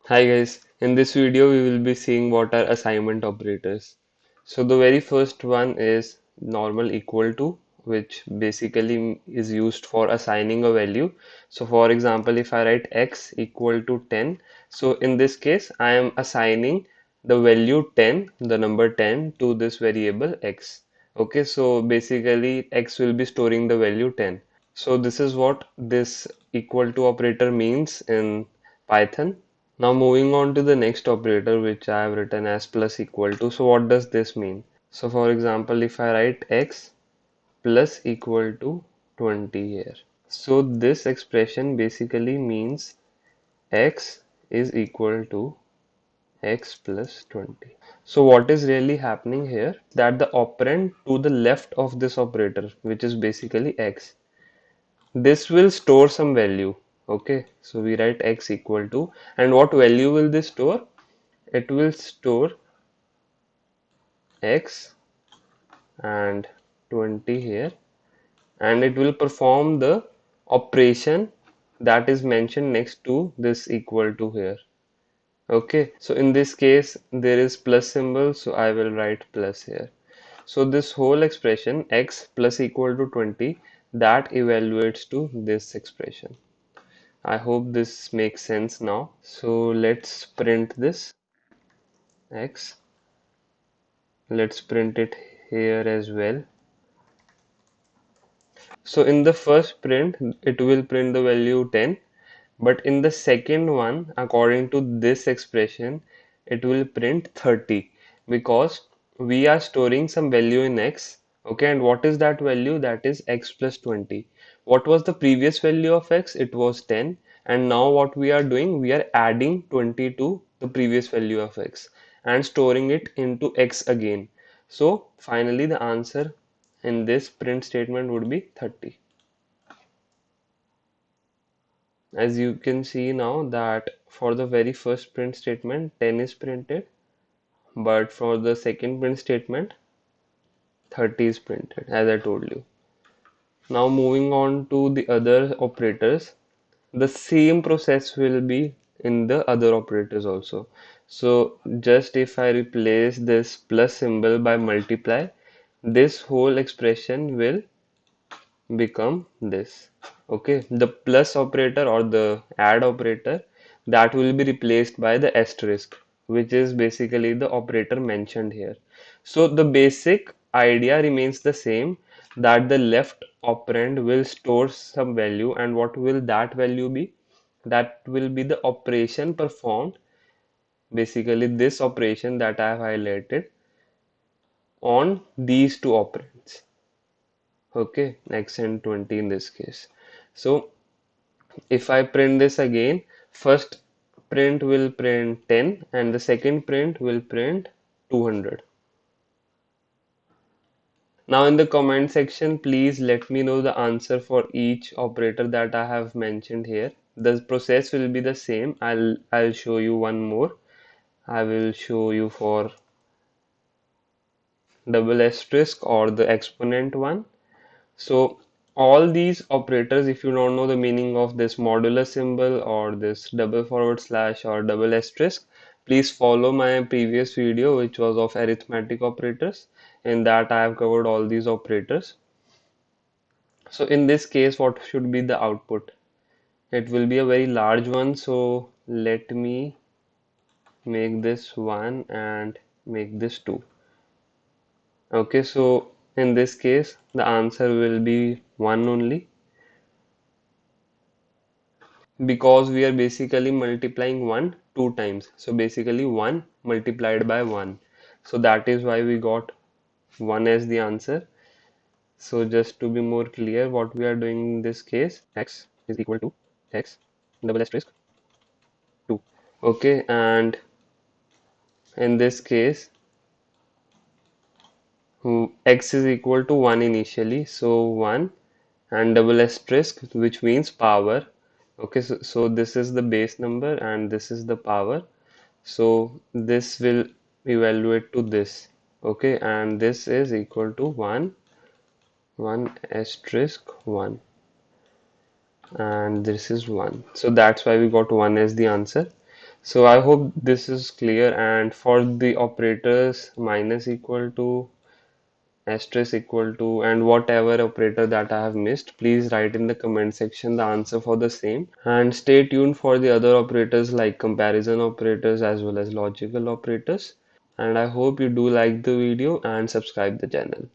Hi guys, in this video we will be seeing what are assignment operators. So the very first one is normal equal to, which basically is used for assigning a value. So for example, if I write x equal to 10, so in this case I am assigning the value 10, the number 10 to this variable x. Okay, so basically x will be storing the value 10. So this is what this equal to operator means in Python. Now moving on to the next operator which I have written as plus equal to. So what does this mean? So for example, if I write x plus equal to 20 here. So this expression basically means x is equal to x plus 20. So what is really happening here? That the operand to the left of this operator, which is basically x, this will store some value. Okay, so we write x equal to, and what value will this store? It will store x and 20 here, and it will perform the operation that is mentioned next to this equal to here. Okay, so in this case there is plus symbol, so I will write plus here. So this whole expression x plus equal to 20, that evaluates to this expression. I hope this makes sense now. So let's print this x. Let's print it here as well. So in the first print, it will print the value 10, but in the second one, according to this expression, it will print 30 because we are storing some value in x. Okay, and what is that value? That is x plus 20. What was the previous value of x? It was 10, and now what we are doing, we are adding 20 to the previous value of x and storing it into x again. So finally the answer in this print statement would be 30. As you can see now that for the very first print statement 10 is printed, but for the second print statement 30 is printed, as I told you. Now moving on to the other operators, the same process will be in the other operators also. So just if I replace this plus symbol by multiply, this whole expression will become this. Okay, the plus operator or the add operator, that will be replaced by the asterisk, which is basically the operator mentioned here. So the basic idea remains the same, that the left operand will store some value, and what will that value be? That will be the operation performed, basically this operation that I have highlighted on these two operands. Okay, x and 20 in this case. So if I print this again, first print will print 10 and the second print will print 200. Now in the comment section, please let me know the answer for each operator that I have mentioned here. The process will be the same. I'll show you one more. I will show you for double asterisk or the exponent one. So all these operators, if you don't know the meaning of this modular symbol or this double forward slash or double asterisk, please follow my previous video which was of arithmetic operators. In that I have covered all these operators. So in this case, what should be the output? It will be a very large one. So let me make this 1 and make this 2. Okay, so in this case, the answer will be 1 only, because we are basically multiplying 1 two times. So basically 1 multiplied by 1. So that is why we got 1 as the answer. So just to be more clear, what we are doing in this case, x is equal to x double asterisk 2. Okay, and in this case, x is equal to 1 initially. So 1 and double asterisk, which means power. Okay, so this is the base number and this is the power. So this will evaluate to this. Okay, and this is equal to 1 1 asterisk 1, and this is 1. So that's why we got 1 as the answer. So I hope this is clear. And for the operators, minus equal to, asterisk equal to, and whatever operator that I have missed, please write in the comment section the answer for the same. And stay tuned for the other operators like comparison operators as well as logical operators. And I hope you do like the video and subscribe the channel.